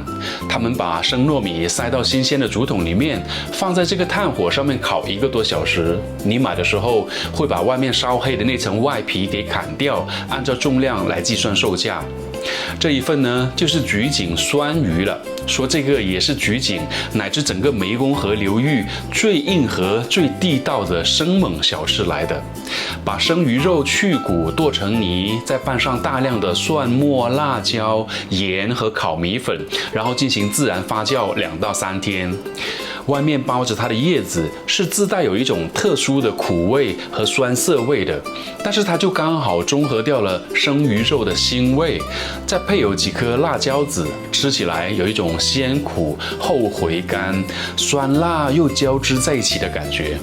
[SPEAKER 3] 他们把生糯米塞到新鲜的竹筒里面，放在这个炭火上面烤1个多小时。你买的时候会把外面烧黑的那层外皮给砍掉，按照重量来计算售价。这一份呢就是菊井酸鱼了，说这个也是菊井乃至整个湄公河流域最硬核、最地道的生猛小吃来的。把生鱼肉去骨剁成泥，再拌上大量的蒜末、辣椒、盐和烤米粉，然后进行自然发酵2到3天。外面包着它的叶子是自带有一种特殊的苦味和酸涩味的，但是它就刚好中和掉了生鱼肉的腥味，再配有几颗辣椒籽，吃起来有一种鲜苦后回甘、酸辣又交织在一起的感觉。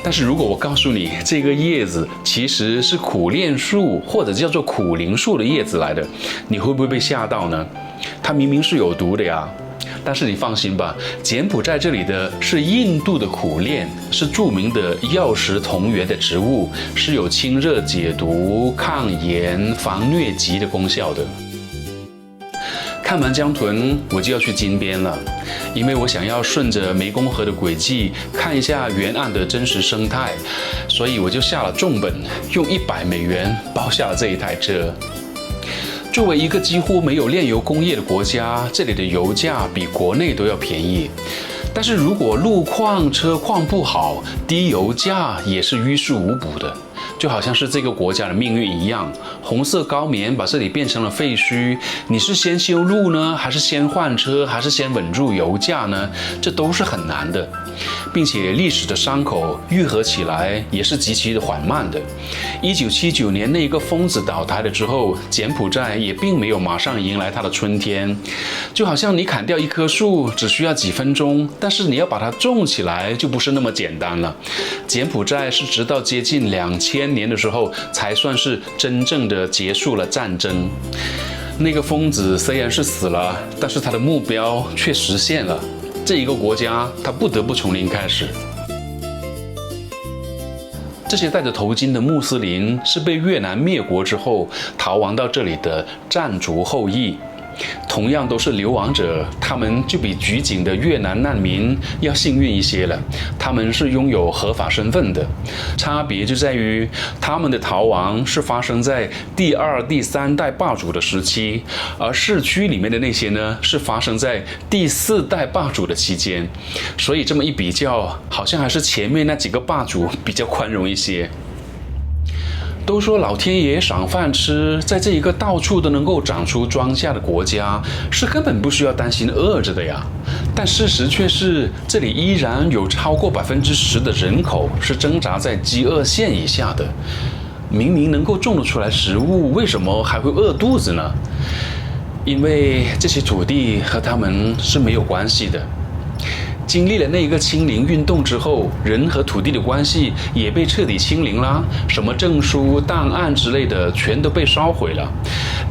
[SPEAKER 3] 但是如果我告诉你这个叶子其实是苦楝树或者叫做苦苓树的叶子来的，你会不会被吓到呢？它明明是有毒的呀。但是你放心吧，柬埔寨这里的是印度的苦楝，是著名的药食同源的植物，是有清热解毒、抗炎、防疟疾的功效的。看完江豚，我就要去金边了，因为我想要顺着湄公河的轨迹看一下沿岸的真实生态，所以我就下了重本，用$100包下了这一台车。作为一个几乎没有炼油工业的国家，这里的油价比国内都要便宜。但是如果路况、车况不好，低油价也是于事无补的。就好像是这个国家的命运一样，红色高棉把这里变成了废墟，你是先修路呢，还是先换车，还是先稳住油价呢？这都是很难的，并且历史的伤口愈合起来也是极其的缓慢的。1979年那个疯子倒台了之后，柬埔寨也并没有马上迎来它的春天，就好像你砍掉一棵树只需要几分钟，但是你要把它种起来就不是那么简单了。柬埔寨是直到接近2000年的时候才算是真正的结束了战争。那个疯子虽然是死了，但是他的目标却实现了。这一个国家他不得不从零开始。这些戴着头巾的穆斯林是被越南灭国之后逃亡到这里的占族后裔，同样都是流亡者，他们就比举警的越南难民要幸运一些了。他们是拥有合法身份的，差别就在于他们的逃亡是发生在第2、第3代霸主的时期，而市区里面的那些呢，是发生在第4代霸主的期间。所以这么一比较，好像还是前面那几个霸主比较宽容一些。都说老天爷赏饭吃，在这一个到处都能够长出庄稼的国家，是根本不需要担心饿着的呀。但事实却是，这里依然有超过10%的人口是挣扎在饥饿线以下的。明明能够种得出来食物，为什么还会饿肚子呢？因为这些土地和他们是没有关系的。经历了那一个清零运动之后，人和土地的关系也被彻底清零啦，什么证书、档案之类的全都被烧毁了。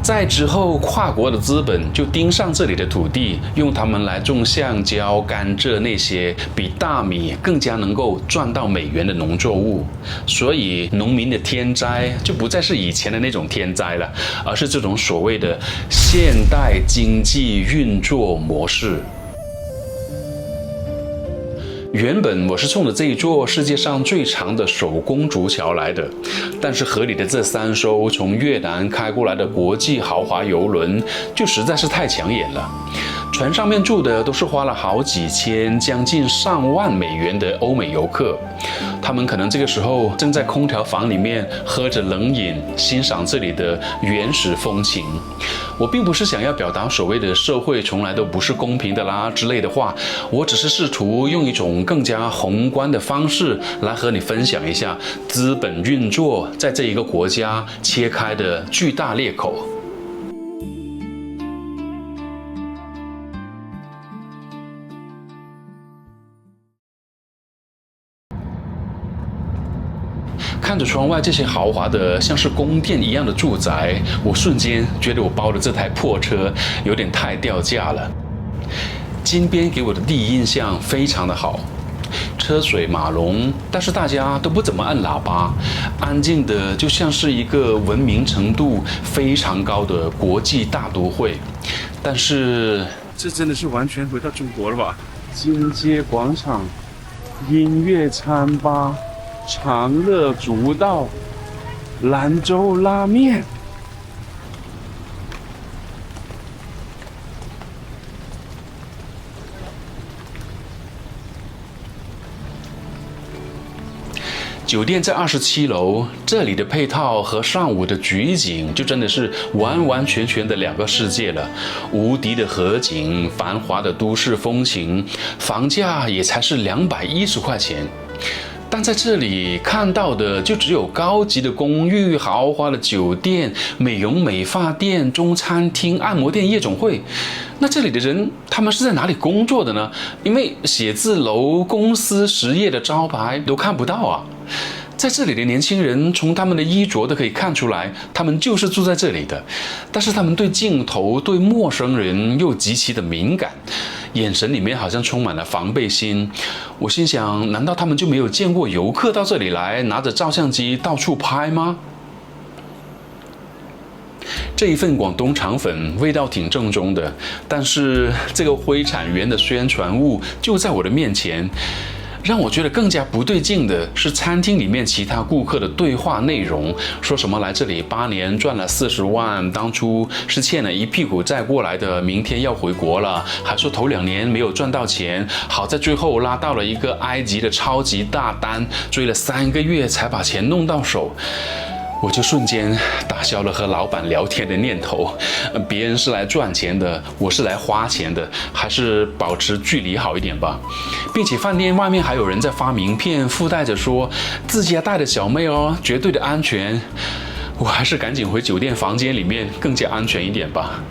[SPEAKER 3] 再之后，跨国的资本就盯上这里的土地，用它们来种橡胶、甘蔗那些比大米更加能够赚到美元的农作物。所以，农民的天灾就不再是以前的那种天灾了，而是这种所谓的现代经济运作模式。原本我是冲着这一座世界上最长的手工竹桥来的，但是河里的这3艘从越南开过来的国际豪华邮轮就实在是太抢眼了。船上面住的都是花了好几千、将近上万美元的欧美游客，他们可能这个时候正在空调房里面喝着冷饮，欣赏这里的原始风情。我并不是想要表达所谓的社会从来都不是公平的啦之类的话，我只是试图用一种更加宏观的方式来和你分享一下资本运作在这一个国家切开的巨大裂口。看着窗外这些豪华的像是宫殿一样的住宅，我瞬间觉得我包的这台破车有点太掉价了。金边给我的第一印象非常的好，车水马龙，但是大家都不怎么按喇叭，安静的就像是一个文明程度非常高的国际大都会。但是
[SPEAKER 1] 这真的是完全回到中国了吧？金街广场、音乐餐吧、长乐竹道、兰州拉面。
[SPEAKER 3] 酒店在27楼，这里的配套和上午的取景就真的是完完全全的两个世界了。无敌的河景，繁华的都市风情，房价也才是210块钱。但在这里看到的就只有高级的公寓、豪华的酒店、美容美发店、中餐厅、按摩店、夜总会。那这里的人，他们是在哪里工作的呢？因为写字楼、公司、实业的招牌都看不到啊。在这里的年轻人，从他们的衣着都可以看出来，他们就是住在这里的。但是他们对镜头、对陌生人又极其的敏感，眼神里面好像充满了防备心。我心想，难道他们就没有见过游客到这里来，拿着照相机到处拍吗？这一份广东肠粉味道挺正宗的，但是这个灰产园的宣传物就在我的面前。让我觉得更加不对劲的是餐厅里面其他顾客的对话内容，说什么来这里8年赚了40万，当初是欠了一屁股债过来的，明天要回国了，还说头2年没有赚到钱，好在最后拉到了一个埃及的超级大单，追了3个月才把钱弄到手。我就瞬间打消了和老板聊天的念头。别人是来赚钱的，我是来花钱的，还是保持距离好一点吧。并且饭店外面还有人在发名片，附带着说自家带的小妹哦，绝对的安全。我还是赶紧回酒店房间里面，更加安全一点吧。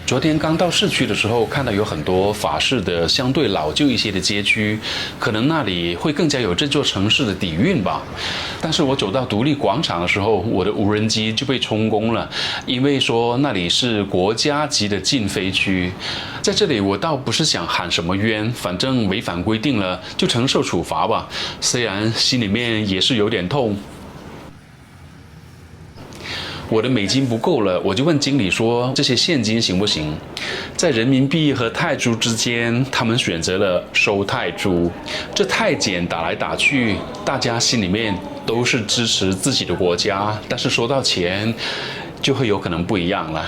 [SPEAKER 3] 昨天刚到市区的时候，看到有很多法式的相对老旧一些的街区，可能那里会更加有这座城市的底蕴吧。但是我走到独立广场的时候，我的无人机就被充公了，因为说那里是国家级的禁飞区。在这里我倒不是想喊什么冤，反正违反规定了就承受处罚吧，虽然心里面也是有点痛。我的美金不够了，我就问经理说这些现金行不行？在人民币和泰铢之间，他们选择了收泰铢。这泰检打来打去，大家心里面都是支持自己的国家，但是收到钱就会有可能不一样了。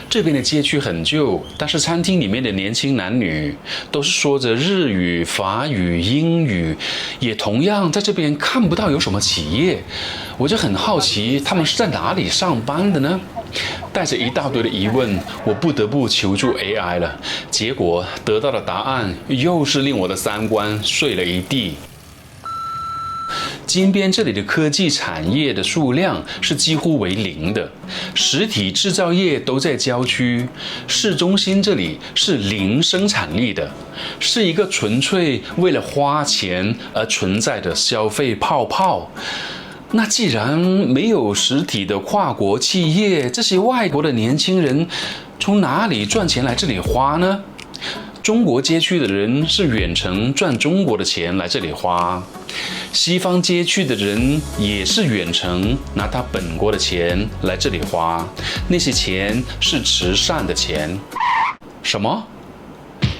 [SPEAKER 3] 这边的街区很旧，但是餐厅里面的年轻男女都是说着日语、法语、英语，也同样在这边看不到有什么企业。我就很好奇，他们是在哪里上班的呢？带着一大堆的疑问，我不得不求助 AI 了。结果得到的答案又是令我的三观碎了一地。金边这里的科技产业的数量是几乎为0的，实体制造业都在郊区，市中心这里是零生产力的，是一个纯粹为了花钱而存在的消费泡泡。那既然没有实体的跨国企业，这些外国的年轻人从哪里赚钱来这里花呢？中国街区的人是远程赚中国的钱来这里花，西方街区的人也是远程拿他本国的钱来这里花，那些钱是慈善的钱。什么？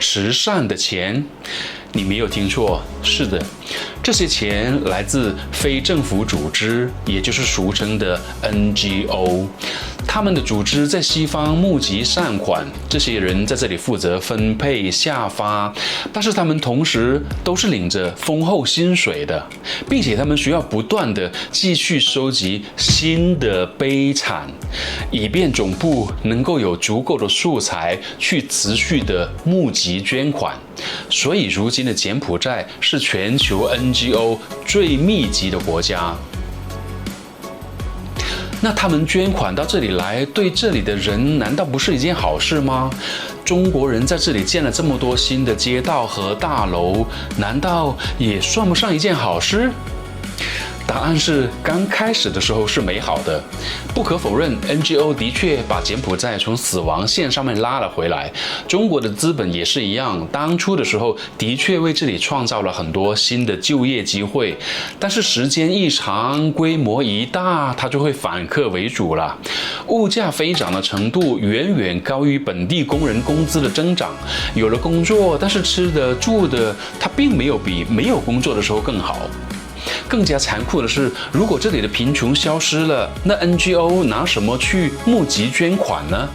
[SPEAKER 3] 慈善的钱？你没有听错，是的，这些钱来自非政府组织，也就是俗称的 NGO。他们的组织在西方募集善款，这些人在这里负责分配下发，但是他们同时都是领着丰厚薪水的，并且他们需要不断的继续收集新的悲惨，以便总部能够有足够的素材去持续的募集捐款。所以如今的柬埔寨是全球 NGO 最密集的国家。那他们捐款到这里来，对这里的人难道不是一件好事吗？中国人在这里建了这么多新的街道和大楼，难道也算不上一件好事？答案是，刚开始的时候是美好的。不可否认 ，NGO 的确把柬埔寨从死亡线上面拉了回来。中国的资本也是一样，当初的时候的确为这里创造了很多新的就业机会。但是时间一长，规模一大，它就会反客为主了。物价飞涨的程度远远高于本地工人工资的增长。有了工作，但是吃的住的，它并没有比没有工作的时候更好。更加残酷的是，如果这里的贫穷消失了，那 NGO 拿什么去募集捐款呢？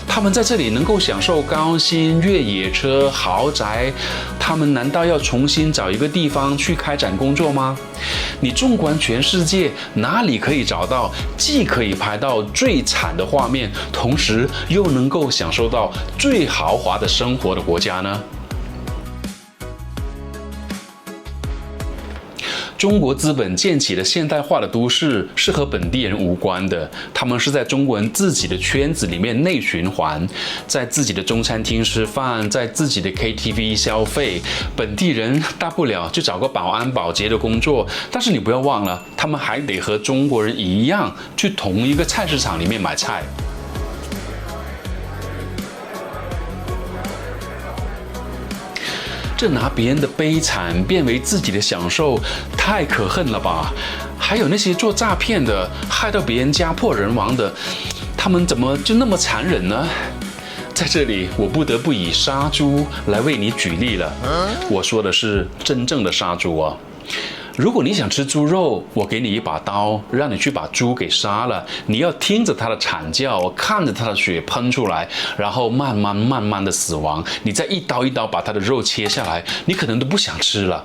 [SPEAKER 3] 他们在这里能够享受高薪、越野车、豪宅，他们难道要重新找一个地方去开展工作吗？你纵观全世界，哪里可以找到既可以拍到最惨的画面，同时又能够享受到最豪华的生活的国家呢？中国资本建起的现代化的都市是和本地人无关的，他们是在中国人自己的圈子里面内循环，在自己的中餐厅吃饭，在自己的 KTV 消费。本地人大不了就找个保安保洁的工作，但是你不要忘了，他们还得和中国人一样去同一个菜市场里面买菜。这拿别人的悲惨变为自己的享受，太可恨了吧！还有那些做诈骗的，害到别人家破人亡的，他们怎么就那么残忍呢？在这里，我不得不以杀猪来为你举例了。我说的是真正的杀猪啊！如果你想吃猪肉，我给你一把刀，让你去把猪给杀了。你要听着它的惨叫，看着它的血喷出来，然后慢慢的死亡。你再一刀一刀把它的肉切下来，你可能都不想吃了。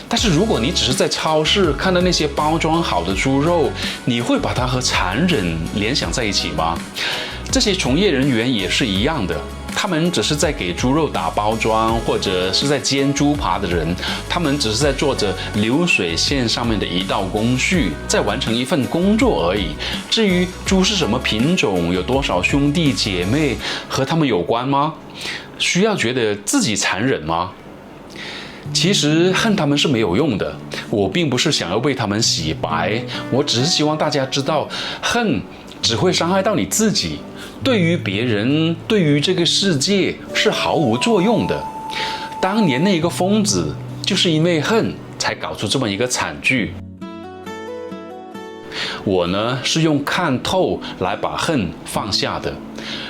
[SPEAKER 3] 但是如果你只是在超市看到那些包装好的猪肉，你会把它和残忍联想在一起吗？这些从业人员也是一样的。他们只是在给猪肉打包装，或者是在煎猪扒的人，他们只是在做着流水线上面的一道工序，在完成一份工作而已。至于猪是什么品种，有多少兄弟姐妹，和他们有关吗？需要觉得自己残忍吗？其实恨他们是没有用的，我并不是想要为他们洗白，我只是希望大家知道，恨只会伤害到你自己，对于别人，对于这个世界是毫无作用的。当年那个疯子就是因为恨才搞出这么一个惨剧。我呢是用看透来把恨放下的。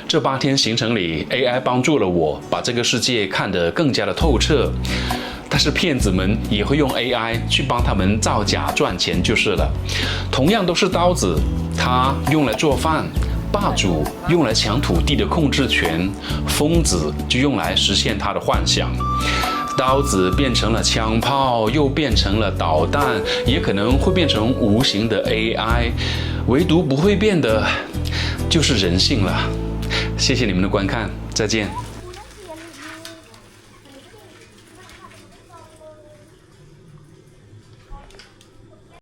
[SPEAKER 3] 这8天行程里 ，AI 帮助了我把这个世界看得更加的透彻。但是骗子们也会用 AI 去帮他们造假赚钱就是了。同样都是刀子，它用来做饭，霸主用来抢土地的控制权，疯子就用来实现他的幻想。刀子变成了枪炮，又变成了导弹，也可能会变成无形的 AI， 唯独不会变的就是人性了。谢谢你们的观看，再见。